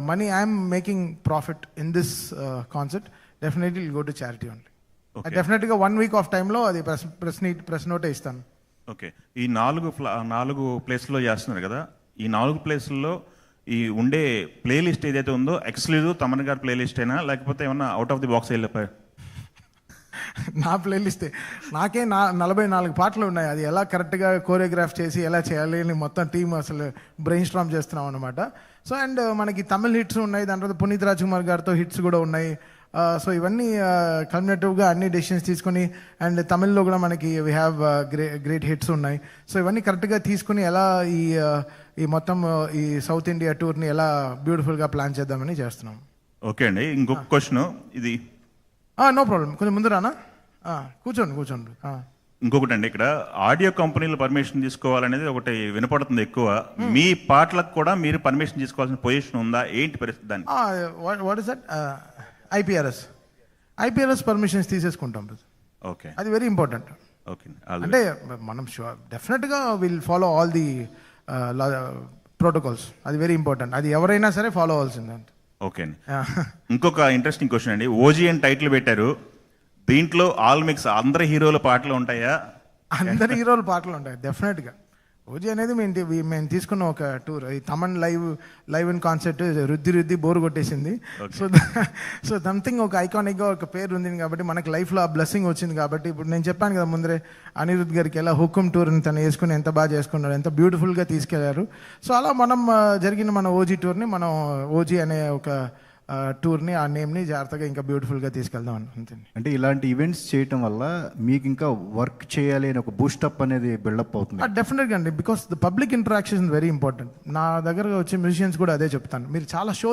money I'm making profit in this concert, definitely will go to charity only. Okay. Definitely 1 week of time లో అది press నోటే ఇస్తాను. Okay, ఈ 4 ప్లేస్లో చేస్తున్నారు కదా, ఈ 4 ప్లేస్లలో ఈ ఉండే ప్లేలిస్ట్ ఏదైతే ఉందో ఎక్స్క్లూజివ్ తమన్ గారి ప్లేలిస్ట్ అయినా లేకపోతే ఏమన్నా అవుట్ ఆఫ్ ది బాక్స్ వెళ్ళిపోయి? నా ప్లేలిస్టే, నాకే 44 పాటలు ఉన్నాయి. అది ఎలా కరెక్ట్గా కోరియోగ్రాఫ్ చేసి ఎలా చేయాలి అని మొత్తం టీం అసలు బ్రెయిన్ స్ట్రామ్ చేస్తున్నాం అనమాట. సో అండ్ మనకి తమిళ్ హిట్స్ ఉన్నాయి, దాని తర్వాత పునీత్ రాజ్ కుమార్ గారితో హిట్స్ కూడా ఉన్నాయి. సో ఇవన్నీ కమ్యూనేటివ్గా అన్ని డెసిషన్స్ తీసుకొని, అండ్ తమిళ్లో కూడా మనకి వీ హ్యావ్ గ్రేట్ హిట్స్ ఉన్నాయి. సో ఇవన్నీ కరెక్ట్గా తీసుకుని ఎలా ఈ మొత్తం ఈ సౌత్ ఇండియా టూర్ని ఎలా బ్యూటిఫుల్గా ప్లాన్ చేద్దామని చేస్తున్నాం. ఓకే అండి, ఇంకొక క్వశ్చన్ ఇది. నో ప్రాబ్లం, కొంచెం ముందు రానా? కూర్చోండి. ఇంకొకటి అండి, ఇక్కడ ఆడియో కంపెనీలు పర్మిషన్ తీసుకోవాలనేది ఒకటి వినపడుతుంది ఎక్కువ. మీ పాటలకు కూడా మీరు పర్మిషన్ తీసుకోవాల్సిన పొజిషన్ ఉందా, ఏంటి పరిస్థితి దాన్ని? What is that? IPRS permissions తీసేసుకుంటాం. ఓకే, అది వెరీ ఇంపార్టెంట్. ఓకే, అంటే మనం డెఫినెట్గా will follow all the protocols. అది వెరీ ఇంపార్టెంట్, అది ఎవరైనా సరే ఫాలో అవ్వాల్సిందే. ఓకే అండి, ఇంకొక ఇంట్రెస్టింగ్ క్వశ్చన్ అండి. ఓజీ అని టైటిల్ పెట్టారు, దీంట్లో ఆల్ మిక్స్ అందరి హీరోల పాటలు ఉంటాయా? అందరి హీరోల పాటలు ఉంటాయి డెఫినెట్గా. ఓజీ అనేది మేము తీసుకున్న ఒక టూర్, ఈ తమన్ లైవ్ ఇన్ కాన్సెప్ట్ రుద్ది బోర్ కొట్టేసింది. సో సంథింగ్ ఒక ఐకానిక్గా ఒక పేరు ఉంది కాబట్టి మనకి లైఫ్లో ఆ బ్లెస్సింగ్ వచ్చింది కాబట్టి, ఇప్పుడు నేను చెప్పాను కదా ముందరే, అనిరుద్ధ్ గారికి ఎలా హుకుమ్ టూర్ని తను వేసుకుని ఎంత బాగా చేసుకున్నాడు, ఎంత బ్యూటిఫుల్గా తీసుకెళ్లారు. సో అలా మనం జరిగిన మన ఓజీ టూర్ని మనం ఓజీ అనే ఒక టూర్ని, ఆ నేమ్ని జాగ్రత్తగా ఇంకా బ్యూటిఫుల్గా తీసుకెళ్దాం అనుకుంటుంది. అంటే ఇలాంటి ఈవెంట్స్ చేయటం వల్ల మీకు ఇంకా వర్క్ చేయాలి అని ఒక బూస్టప్ అనేది బిల్డప్ అవుతుంది. డెఫినెట్గా అండి, because the public interaction is very important. నా దగ్గర వచ్చే మ్యూజిషియన్స్ కూడా అదే చెప్తాను, మీరు చాలా షో